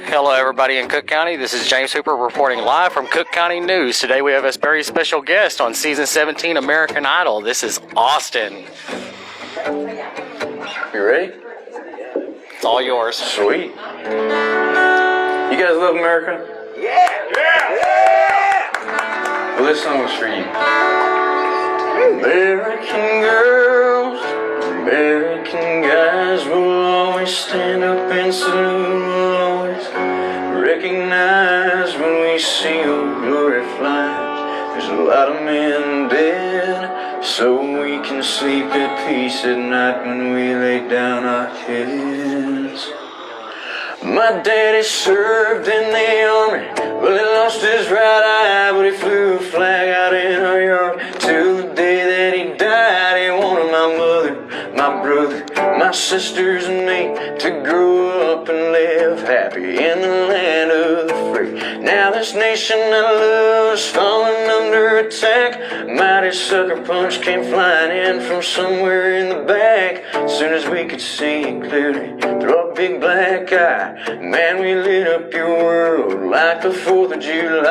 Hello everybody in Cook County, this is James Hooper reporting live from Cook County News. Today we have a very special guest on Season 17 American Idol. This is Austin. You ready? It's all yours. Sweet. You guys love America? Yeah! Yeah! Yeah! Well, this song was for you. American girls, American guys will always stand up and salute, will always recognize when we see old glory fly. There's a lot of men dead, so we can sleep at peace at night when we lay down our heads. My daddy served in the army, well, he lost his right eye, but he flew a flag out in our yard. Till the day that he died, he wanted my mother, my brother, my sisters and me to grow up and live happy in the land of the free. Now this nation I love is falling under attack. Mighty sucker punch came flying in from somewhere in the back. As soon as we could see it clearly through a big black eye, man, we lit up your world like the 4th of July.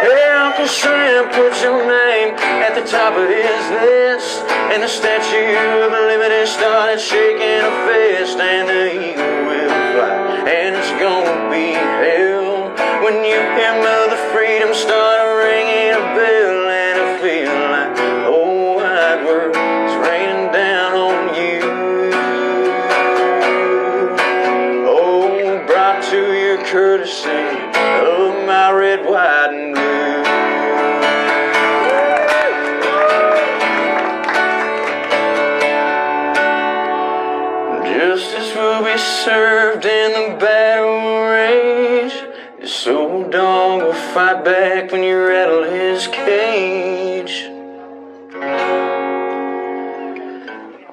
Hey, Uncle Sam, put your name at the top of his list. And the Statue of Liberty started shaking a fist. And the eagle will fly, and it's gonna be hell when you hear Mother Freedom start ringing a bell. And I feel like the whole wide world is raining down on you. Oh, brought to your courtesy of my red, white, and blue. Justice will be served in the battle rage. This old dog will fight back when you rattle his cage.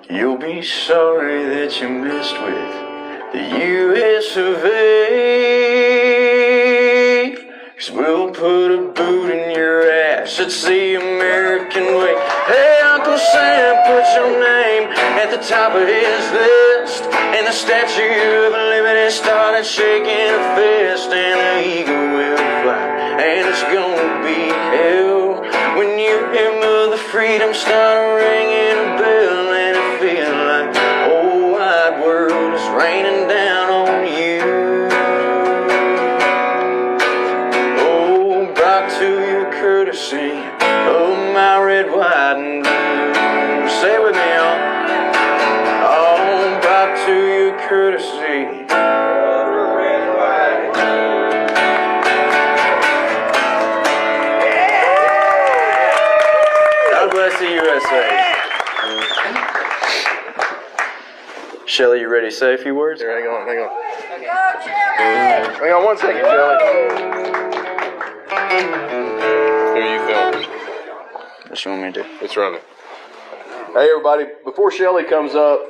You'll be sorry that you messed with the U.S. of A. 'Cause we'll put a boot in your ass. It's the American way. Hey, Uncle Sam, put your name at the top of his list. And the Statue of Liberty started shaking a fist. And the eagle will fly, and it's gonna be hell when you hear Mother Freedom start ringing a bell. And it feels like the whole wide world is raining down on you. Oh, brought to your courtesy of my red, white, and blue. Say it with me, y'all. Oh, brought to your courtesy of red, white, and blue. God bless the USA. Shelley, you ready to say a few words? Here, hang on. Go, Shelley! Hang on 1 second, Shelley. Here, you film. What you want me to do? It's running. Hey, everybody. Before Shelley comes up,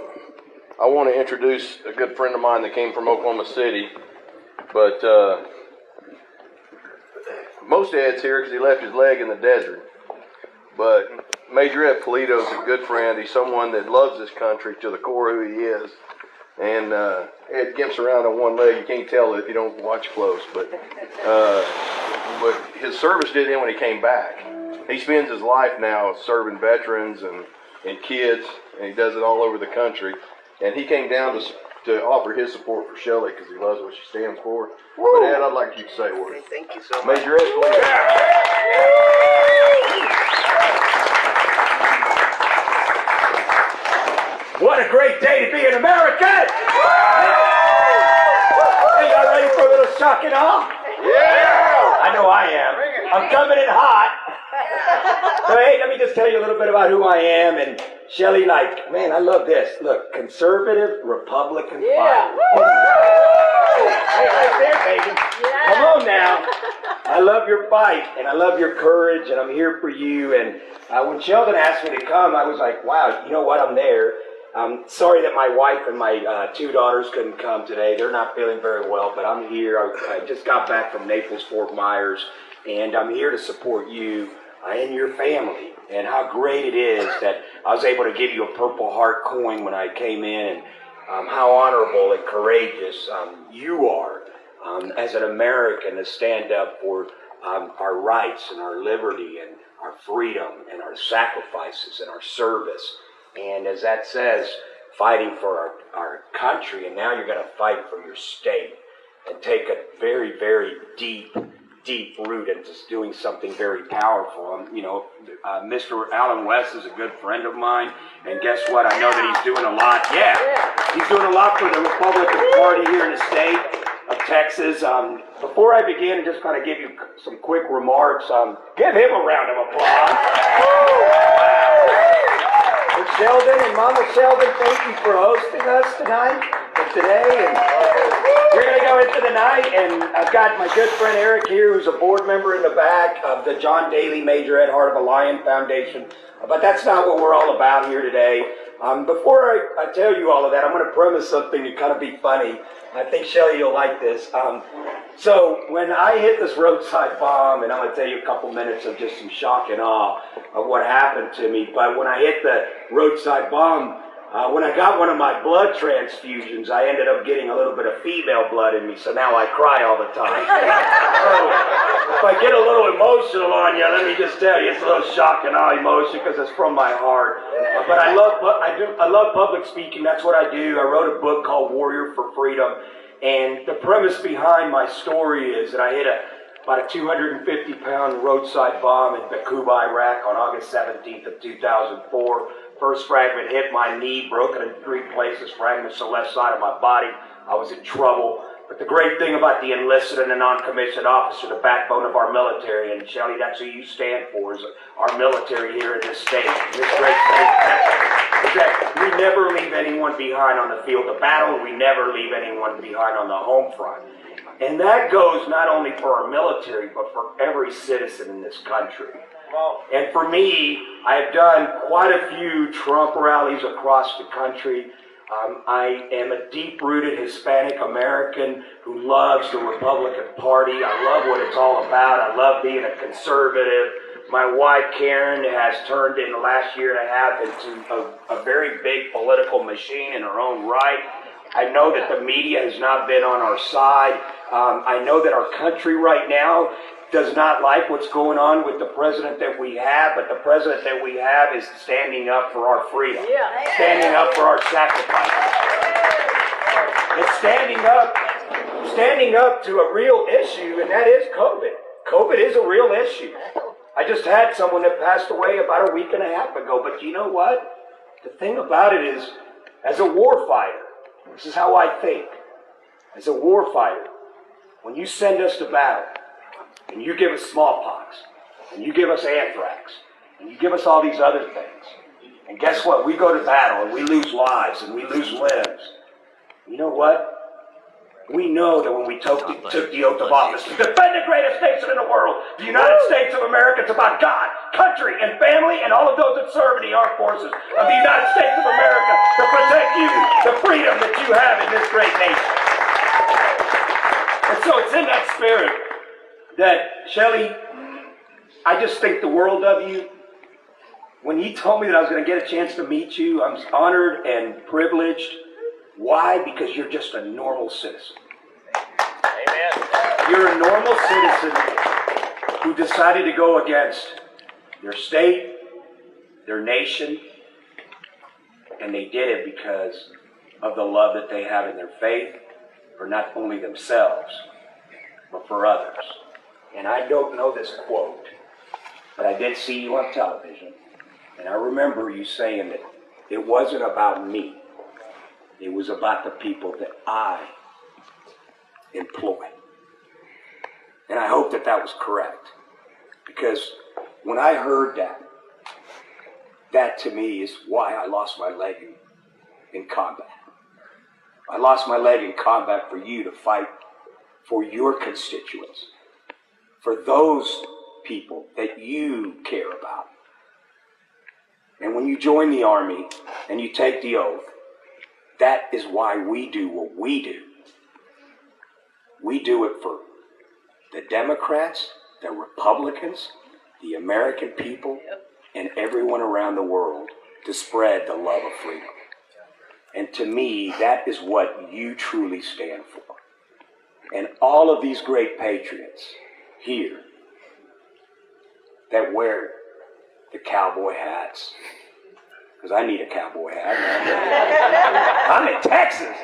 I want to introduce a good friend of mine that came from Oklahoma City. But most Ed's here because he left his leg in the desert. But Major Ed Polito's a good friend. He's someone that loves this country to the core of who he is. And Ed gimps around on one leg. You can't tell if you don't watch close. But his service did him when he came back. He spends his life now serving veterans and kids, and he does it all over the country. And he came down to offer his support for Shelley because he loves what she stands for. Woo. But Ed, I'd like you to say a word. Okay, thank you so much. Major Ed Polito. What a great day to be an American! Hey, y'all ready for a little shock and awe? Yeah! I know I am. I'm coming in hot. So hey, let me just tell you a little bit about who I am. And Shelley, like, man, I love this. Look, conservative Republican fighter. Hey, right there, baby. Yeah. Come on now. I love your fight, and I love your courage, and I'm here for you. And when Sheldon asked me to come, I was like, wow, you know what? I'm there. I'm sorry that my wife and my 2 daughters couldn't come today. They're not feeling very well, but I'm here. I just got back from Naples, Fort Myers, and I'm here to support you and your family, and how great it is that I was able to give you a Purple Heart coin when I came in, and how honorable and courageous you are as an American to stand up for our rights and our liberty and our freedom and our sacrifices and our service. And as that says, fighting for our country, and now you're going to fight for your state and take a very, very deep root into doing something very powerful. Mr. Alan West is a good friend of mine, and guess what? I know that he's doing a lot. Yeah, he's doing a lot for the Republican Party here in the state of Texas. Before I begin, and just kind of give you some quick remarks, give him a round of applause. And Sheldon and Mama Sheldon, thank you for hosting us tonight and today. And we're going to go into the night, and I've got my good friend Eric here, who's a board member in the back of the John Daly Major Ed Heart of a Lion Foundation. But that's not what we're all about here today. Before I tell you all of that, I'm going to premise something to kind of be funny. I think, Shelley, you'll like this. So when I hit this roadside bomb, and I'm going to tell you a couple minutes of just some shock and awe of what happened to me, but when I hit the roadside bomb, when I got one of my blood transfusions, I ended up getting a little bit of female blood in me, so now I cry all the time. So if I get a little emotional on you, let me just tell you, it's a little shock and awe emotion because it's from my heart. But I love public speaking. That's what I do. I wrote a book called Warrior for Freedom, and the premise behind my story is that I hit about a 250-pound roadside bomb in Bakuba, Iraq on August 17th of 2004. First fragment hit my knee, broken in 3 places, fragments to the left side of my body. I was in trouble. But the great thing about the enlisted and the non-commissioned officer, the backbone of our military, and Shelley, that's who you stand for, is our military here in this state, in this great state of Texas, is that we never leave anyone behind on the field of battle. We never leave anyone behind on the home front. And that goes not only for our military, but for every citizen in this country. And for me, I've done quite a few Trump rallies across the country. I am a deep-rooted Hispanic American who loves the Republican Party. I love what it's all about. I love being a conservative. My wife, Karen, has turned in the last year and a half into a very big political machine in her own right. I know that the media has not been on our side. I know that our country right now does not like what's going on with the president that we have, but the president that we have is standing up for our freedom, standing up for our sacrifices. It's standing up to a real issue, and that is COVID. COVID is a real issue. I just had someone that passed away about a week and a half ago, but you know what? The thing about it is, as a war fighter, this is how I think. As a war fighter, when you send us to battle, and you give us smallpox, and you give us anthrax, and you give us all these other things, and guess what? We go to battle, and we lose lives, and we lose limbs. You know what? We know that when we took the oath of office to defend the greatest nation in the world, the United States of America, it's about God, country, and family, and all of those that serve in the armed forces of the United States of America to protect you, the freedom that you have in this great nation. And so it's in that spirit that, Shelley, I just think the world of you. When you told me that I was going to get a chance to meet you, I'm honored and privileged. Why? Because you're just a normal citizen. Amen. You're a normal citizen who decided to go against their state, their nation, and they did it because of the love that they have in their faith for not only themselves, but for others. And I don't know this quote, but I did see you on television, and I remember you saying that it wasn't about me. It was about the people that I employ. And I hope that that was correct. Because when I heard that, that to me is why I lost my leg in combat. I lost my leg in combat for you to fight for your constituents, for those people that you care about. And when you join the Army and you take the oath, that is why we do what we do. We do it for the Democrats, the Republicans, the American people, and everyone around the world to spread the love of freedom. And to me, that is what you truly stand for. And all of these great patriots here that wear the cowboy hats, because I need a cowboy hat. I'm in Texas.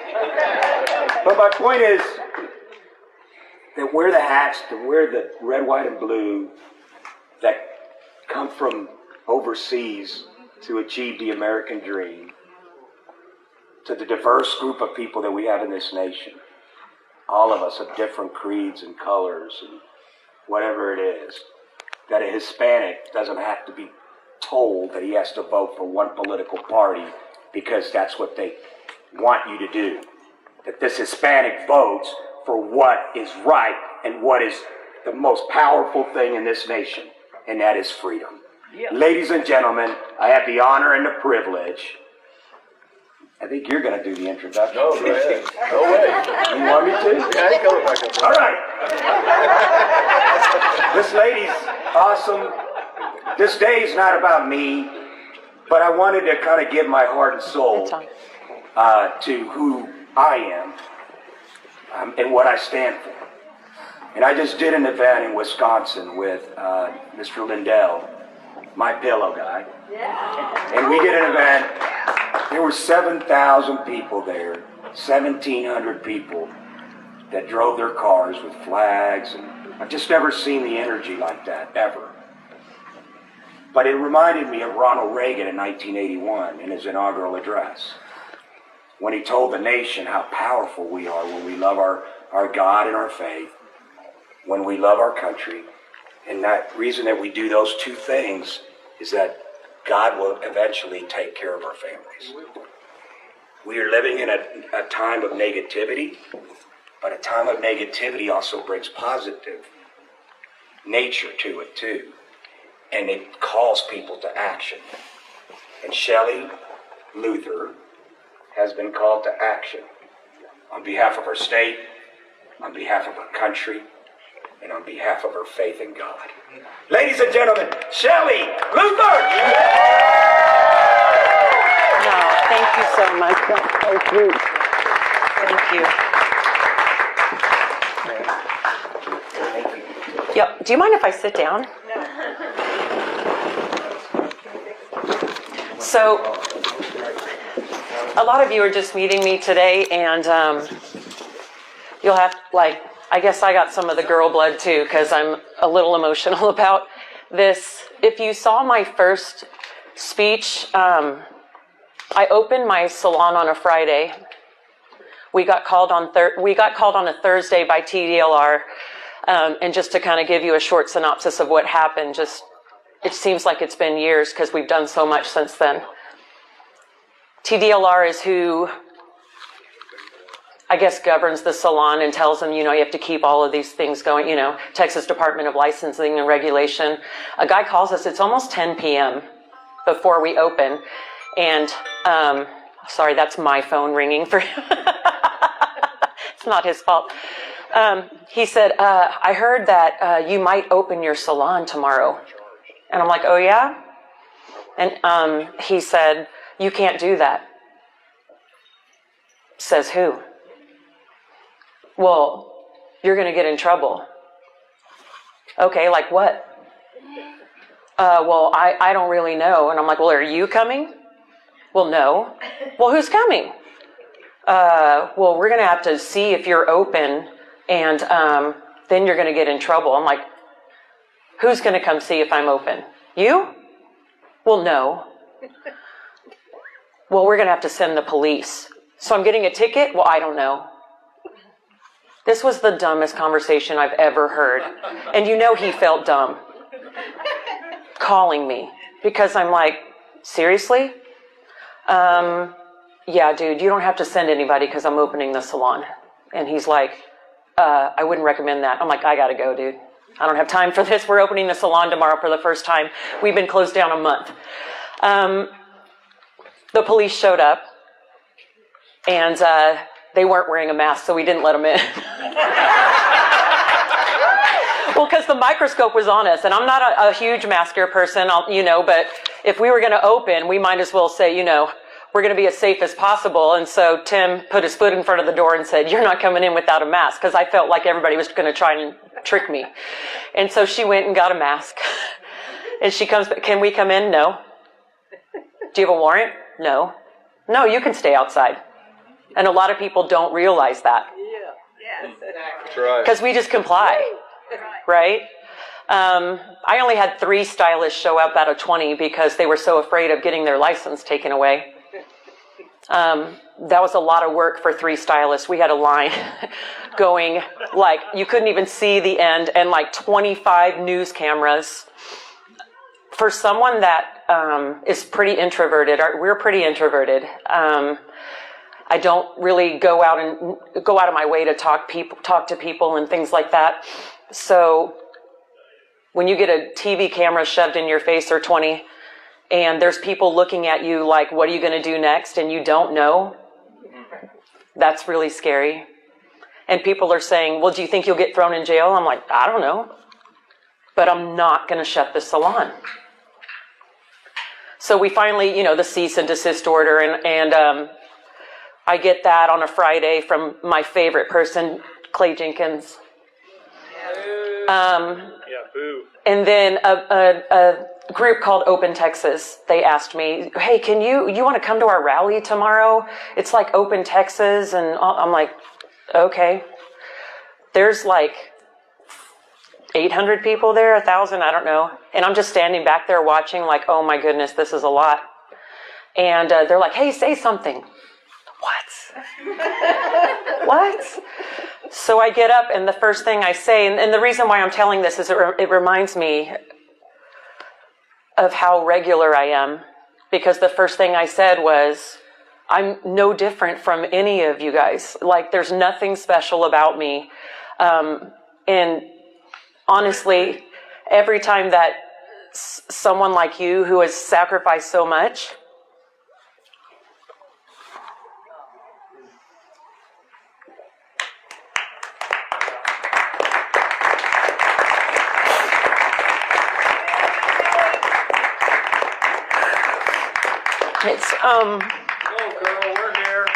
But my point is, that wear the hats, that wear the red, white, and blue, that come from overseas to achieve the American dream, to the diverse group of people that we have in this nation, all of us of different creeds and colors and whatever it is, that a Hispanic doesn't have to be told that he has to vote for one political party because that's what they want you to do. That this Hispanic votes for what is right and what is the most powerful thing in this nation, and that is freedom. Yep. Ladies and gentlemen, I have the honor and the privilege. I think you're going to do the introduction. No, go ahead. No way. You want me to? Yeah, you go back up. All right. This lady's awesome. This day is not about me, but I wanted to kind of give my heart and soul to who I am and what I stand for. And I just did an event in Wisconsin with Mr. Lindell, my pillow guy. Yeah. And we did an event. There were 7,000 people there, 1,700 people that drove their cars with flags. And I've just never seen the energy like that, ever. But it reminded me of Ronald Reagan in 1981 in his inaugural address, when he told the nation how powerful we are when we love our God and our faith, when we love our country. And that reason that we do those two things is that God will eventually take care of our families. We are living in a time of negativity, but a time of negativity also brings positive nature to it too. And it calls people to action. And Shelley Luther has been called to action on behalf of her state, on behalf of her country, and on behalf of her faith in God. Ladies and gentlemen, Shelley Luther! No, thank you so much. Thank you. Thank you. Yep. Do you mind if I sit down? So, a lot of you are just meeting me today, and you'll have, I guess I got some of the girl blood too, because I'm a little emotional about this. If you saw my first speech, I opened my salon on a Friday. We got called on a Thursday by TDLR, and just to kind of give you a short synopsis of what happened, it seems like it's been years because we've done so much since then. TDLR is who, I guess, governs the salon and tells them, you have to keep all of these things going, Texas Department of Licensing and Regulation. A guy calls us, it's almost 10 p.m. before we open. And, sorry, that's my phone ringing for him. It's not his fault. He said, I heard that you might open your salon tomorrow. And I'm like, oh yeah? And he said, you can't do that. Says who? Well, you're going to get in trouble. Okay, like what? Well, I don't really know. And I'm like, well, are you coming? Well, no. Well, who's coming? Well, we're going to have to see if you're open, and then you're going to get in trouble. I'm like, who's going to come see if I'm open? You? Well, no. Well, we're going to have to send the police. So I'm getting a ticket? Well, I don't know. This was the dumbest conversation I've ever heard. And he felt dumb calling me, because I'm like, seriously? Yeah, dude, you don't have to send anybody because I'm opening the salon. And he's like, I wouldn't recommend that. I'm like, I gotta go, dude. I don't have time for this. We're opening the salon tomorrow for the first time. We've been closed down a month. The police showed up, and they weren't wearing a mask, so we didn't let them in. Well, because the microscope was on us, and I'm not a huge masker person, but if we were going to open, we might as well say, we're going to be as safe as possible. And so Tim put his foot in front of the door and said, you're not coming in without a mask, because I felt like everybody was going to try and trick me. And so she went and got a mask. And she comes back, can we come in? No. Do you have a warrant? No. No, you can stay outside. And a lot of people don't realize that. That's right. Because we just comply, right? I only had 3 stylists show up out of 20 because they were so afraid of getting their license taken away. That was a lot of work for 3 stylists. We had a line going, like, you couldn't even see the end, and like 25 news cameras. For someone that is pretty introverted, we're pretty introverted. I don't really go out of my way to talk to people and things like that. So when you get a TV camera shoved in your face or 20, and there's people looking at you like, what are you going to do next? And you don't know. That's really scary. And people are saying, well, do you think you'll get thrown in jail? I'm like, I don't know. But I'm not going to shut the salon. So we finally, the cease and desist order, and I get that on a Friday from my favorite person, Clay Jenkins. And then a group called Open Texas, they asked me, hey, you want to come to our rally tomorrow? It's like Open Texas. And I'm like, okay. There's like 800 people there, 1,000, I don't know. And I'm just standing back there watching like, oh my goodness, this is a lot. And they're like, hey, say something. What? What? So I get up, and the first thing I say, and the reason why I'm telling this is it reminds me of how regular I am, because the first thing I said was, I'm no different from any of you guys. Like, there's nothing special about me. And honestly, every time that someone like you who has sacrificed so much, it's Go, girl, we're here.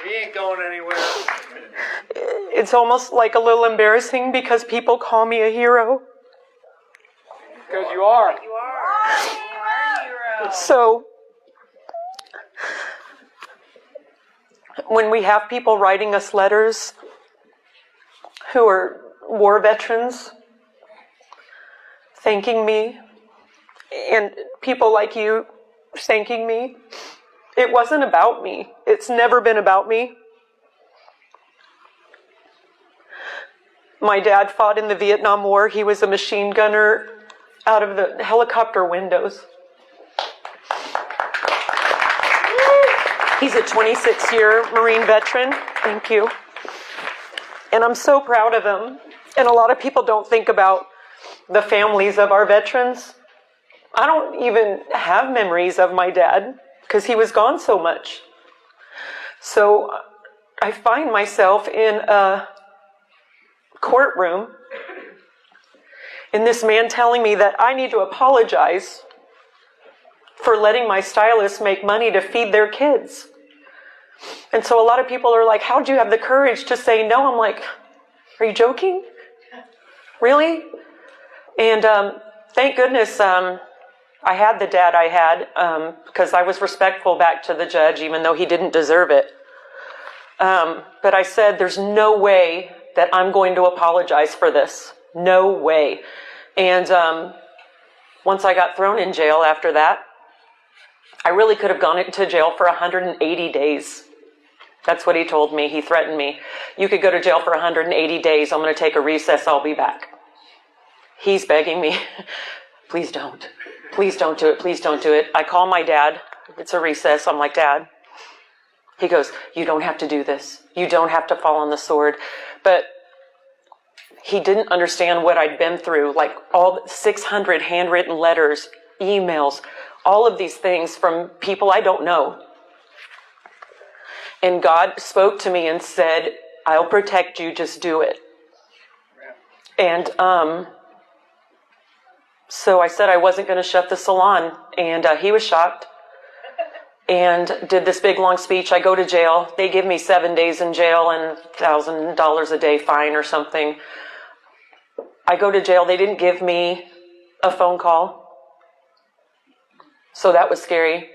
We ain't going anywhere. it's almost like a little embarrassing because people call me a hero. Because you are. You are a hero. So when we have people writing us letters who are war veterans thanking me, and people like you thanking me, it wasn't about me. It's never been about me. My dad fought in the Vietnam War. He was a machine gunner out of the helicopter windows. He's a 26-year Marine veteran. Thank you. And I'm so proud of him. And a lot of people don't think about the families of our veterans. I don't even have memories of my dad because he was gone so much. So I find myself in a courtroom, and this man telling me that I need to apologize for letting my stylist make money to feed their kids. And so a lot of people are like, how'd you have the courage to say no? I'm like, are you joking? Really? And thank goodness I had the dad I had, because I was respectful back to the judge, even though he didn't deserve it. But I said, there's no way that I'm going to apologize for this. No way. And once I got thrown in jail after that, I really could have gone into jail for 180 days. That's what he told me. He threatened me. You could go to jail for 180 days. I'm going to take a recess. I'll be back. He's begging me, please don't. Please don't do it. Please don't do it. I call my dad. It's a recess. I'm like, Dad. He goes, you don't have to do this. You don't have to fall on the sword. But he didn't understand what I'd been through, like all 600 handwritten letters, emails, all of these things from people I don't know. And God spoke to me and said, I'll protect you, just do it. And so I said I wasn't going to shut the salon, and he was shocked and did this big long speech. I go to jail. They give me 7 days in jail and $1,000 a day fine or something. I go to jail. They didn't give me a phone call. So that was scary.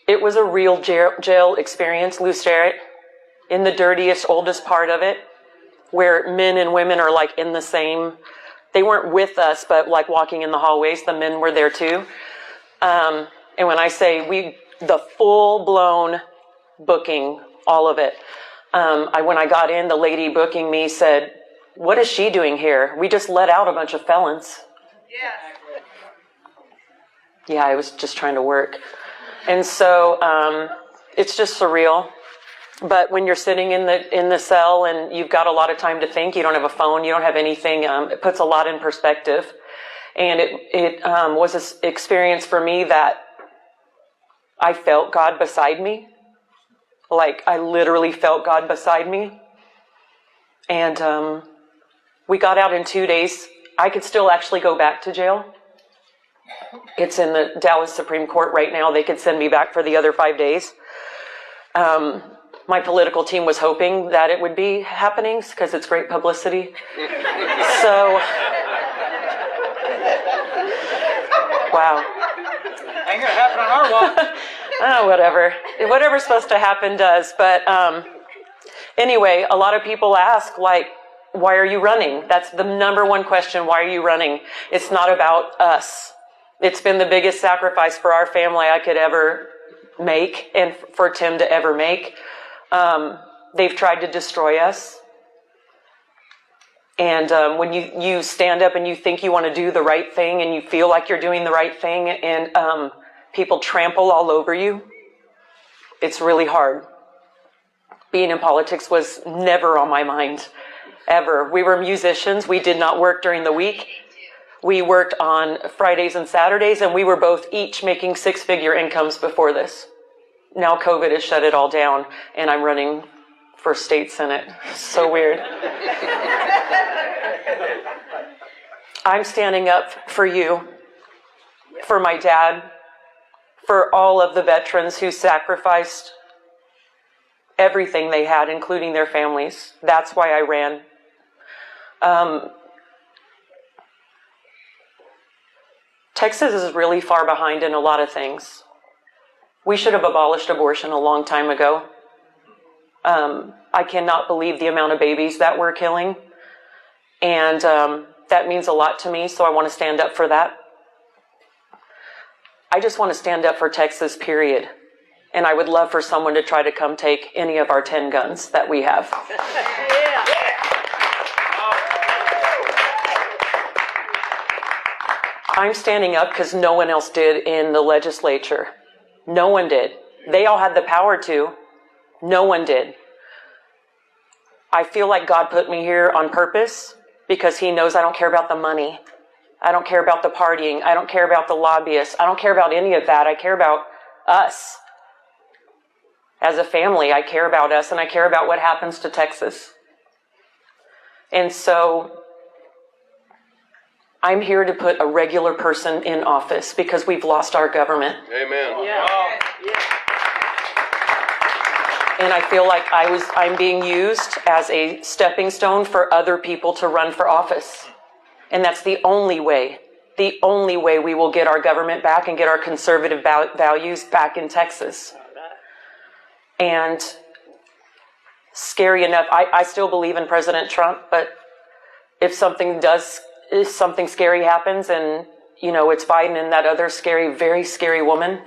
It was a real jail experience, Lou Sterrett, in the dirtiest, oldest part of it, where men and women are like in the same, they weren't with us, but like walking in the hallways, the men were there too. And when I say the full-blown booking, all of it. When I got in, the lady booking me said, "What is she doing here? We just let out a bunch of felons." Yeah, I was just trying to work. And so it's just surreal. But when you're sitting in the cell and you've got a lot of time to think, you don't have a phone, you don't have anything, it puts a lot in perspective. And it was an experience for me that I felt God beside me. Like, I literally felt God beside me. And we got out in 2 days. I could still actually go back to jail. It's in the Dallas Supreme Court right now. They could send me back for the other 5 days. My political team was hoping that it would be happening because it's great publicity. So, wow. Ain't gonna happen on our watch. Oh, whatever. Whatever's supposed to happen does. But anyway, a lot of people ask, like, why are you running? That's the number one question. Why are you running? It's not about us. It's been the biggest sacrifice for our family I could ever make and for Tim to ever make. They've tried to destroy us. And when you stand up and you think you want to do the right thing and you feel like you're doing the right thing and people trample all over you, it's really hard. Being in politics was never on my mind, ever. We were musicians. We did not work during the week. We worked on Fridays and Saturdays, and we were both each making six-figure incomes before this. Now COVID has shut it all down, and I'm running for state senate. So weird. I'm standing up for you, for my dad, for all of the veterans who sacrificed everything they had, including their families. That's why I ran. Texas is really far behind in a lot of things. We should have abolished abortion a long time ago. I cannot believe the amount of babies that we're killing. And that means a lot to me, so I want to stand up for that. I just want to stand up for Texas, period. And I would love for someone to try to come take any of our 10 guns that we have. I'm standing up because no one else did in the legislature. No one did. They all had the power to. No one did. I feel like God put me here on purpose because he knows I don't care about the money. I don't care about the partying. I don't care about the lobbyists. I don't care about any of that. I care about us. As a family, I care about us, and I care about what happens to Texas. And so I'm here to put a regular person in office because we've lost our government. Amen. Yeah. And I feel like I'm being used as a stepping stone for other people to run for office. And that's the only way we will get our government back and get our conservative values back in Texas. And scary enough, I still believe in President Trump, but if something scary happens and, you know, it's Biden and that other scary, very scary woman,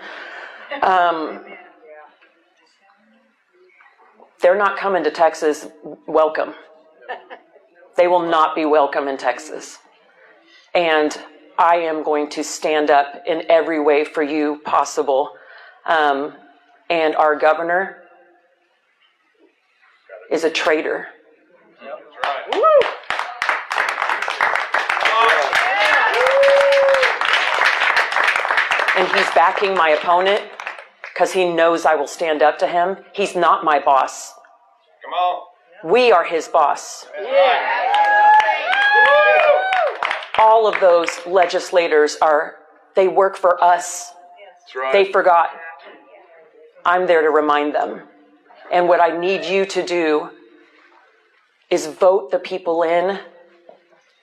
they're not coming to Texas welcome. They will not be welcome in Texas. And I am going to stand up in every way for you possible. And our governor is a traitor. Yep, that's right. Woo! And he's backing my opponent because he knows I will stand up to him. He's not my boss. Come on. We are his boss. Yeah. All of those legislators they work for us. That's right. They forgot. I'm there to remind them. And what I need you to do is vote the people in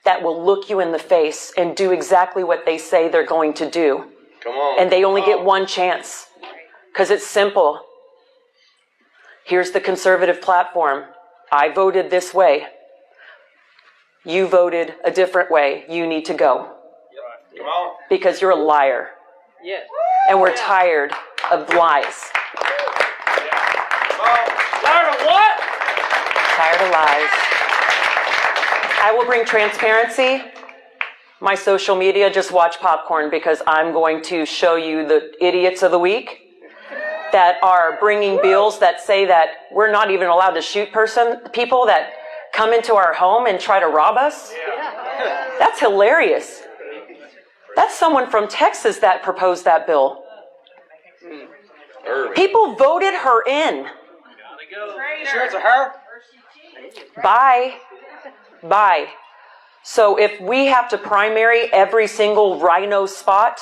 that will look you in the face and do exactly what they say they're going to do. Come on. And they only get one chance. Because it's simple. Here's the conservative platform. I voted this way. You voted a different way. You need to go. Come on. Because you're a liar. Yes. And we're tired of lies. Tired of what? Tired of lies. I will bring transparency. My social media, just watch popcorn because I'm going to show you the idiots of the week that are bringing bills that say that we're not even allowed to shoot people that come into our home and try to rob us. That's hilarious. That's someone from Texas that proposed that bill. People voted her in. Sure it's a her? Bye. So if we have to primary every single rhino spot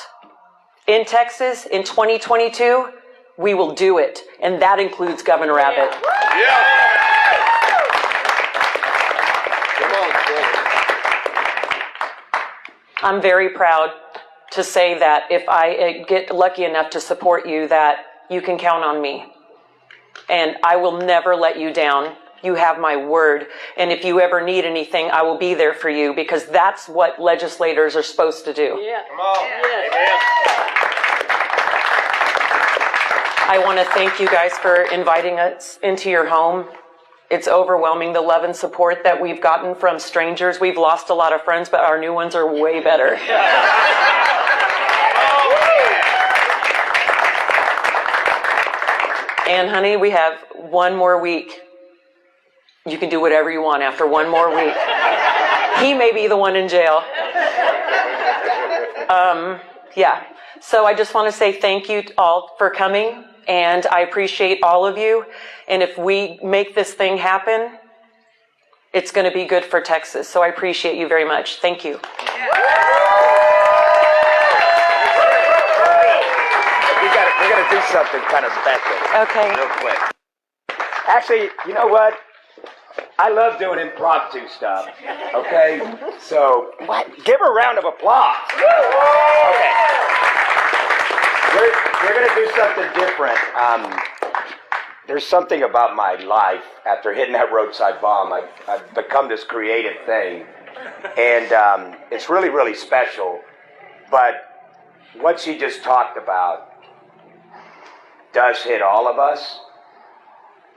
in Texas in 2022, we will do it. And that includes Governor Abbott. I'm very proud to say that if I get lucky enough to support you, that you can count on me. And I will never let you down. You have my word. And if you ever need anything, I will be there for you because that's what legislators are supposed to do. Yeah. Come on. I want to thank you guys for inviting us into your home. It's overwhelming, the love and support that we've gotten from strangers. We've lost a lot of friends, but our new ones are way better. And honey, we have one more week. You can do whatever you want after one more week. He may be the one in jail. Yeah. So I just want to say thank you all for coming, and I appreciate all of you. And if we make this thing happen, it's going to be good for Texas. So I appreciate you very much. Thank you. We're gonna do something kind of special. Okay. Real quick. Actually, you know what? I love doing impromptu stuff. Okay? So, give her a round of applause. Okay. We're gonna do something different. There's something about my life after hitting that roadside bomb. I've become this creative thing. And it's really, really special. But what she just talked about does hit all of us,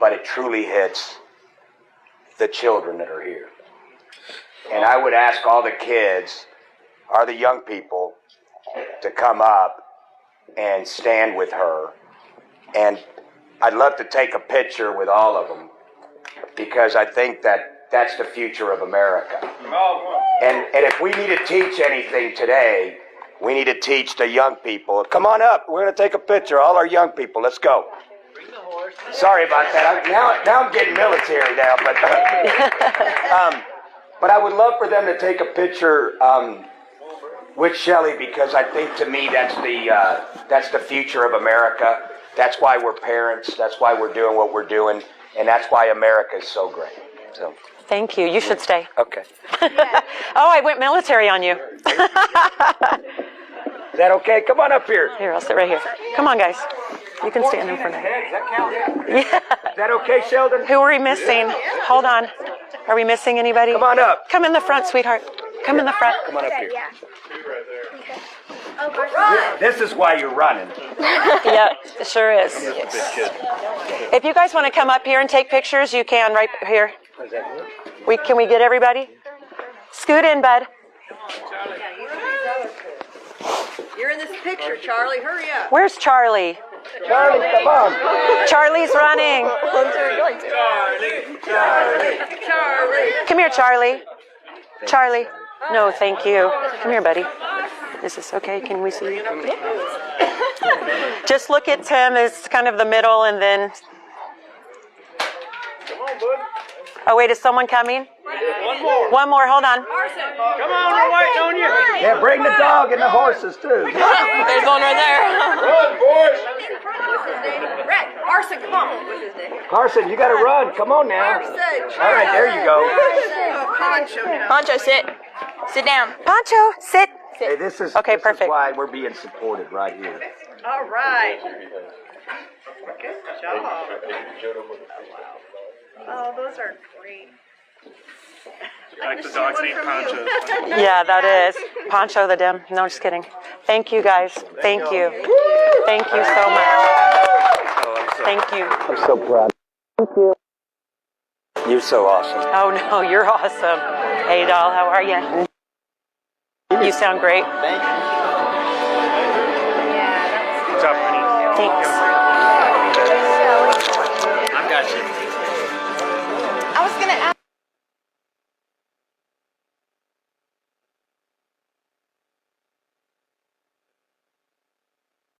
but it truly hits the children that are here. And I would ask all the kids, or the young people, to come up and stand with her. And I'd love to take a picture with all of them, because I think that that's the future of America. And if we need to teach anything today, we need to teach the young people. Come on up. We're going to take a picture. All our young people. Let's go. Sorry about that. Now I'm getting military now. But I would love for them to take a picture with Shelley, because I think to me that's the future of America. That's why we're parents. That's why we're doing what we're doing. And that's why America is so great. So. Thank you. You should stay. Okay. Oh, I went military on you. Is that okay? Come on up here. Here, I'll sit right here. Come on, guys. You can stand in for now. Does that count? Yeah. Is that okay, Sheldon? Who are we missing? Hold on. Are we missing anybody? Come on up. Come in the front, sweetheart. Come in the front. Come on up here. This is why you're running. Yeah, it sure is. If you guys want to come up here and take pictures, you can right here. Can we get everybody? Scoot in, bud. You're in this picture, Charlie. Hurry up. Where's Charlie? Charlie, come on. Charlie's running. Charlie. Come here, Charlie. Charlie. No, thank you. Come here, buddy. Is this okay? Can we see you? Just look at Tim as kind of the middle, and then... Come on, bud. Oh, wait, is someone coming? Yeah. One more. One more, hold on. Arson. Come on, we're waiting on you. Yeah, bring the dog and the horses too. There's one right there. Run, boys! What's his name? Red. Arson, come on. What's his name? Carson, you gotta run. Come on now. Arson. All right, there you go. Poncho now. Poncho, sit. Sit down. Poncho, sit. Hey, this is Okay, this perfect. is why we're being supported right here. All right. Good job. Oh, those are great. Like the dog's name Poncho. Yeah, that is. Poncho the Dim. No, just kidding. Thank you, guys. Thank you. Thank you so much. Thank you. I'm so proud. Thank you. You're so awesome. Oh, no, you're awesome. Hey, doll, how are you? You sound great. What's up, honey? Thanks.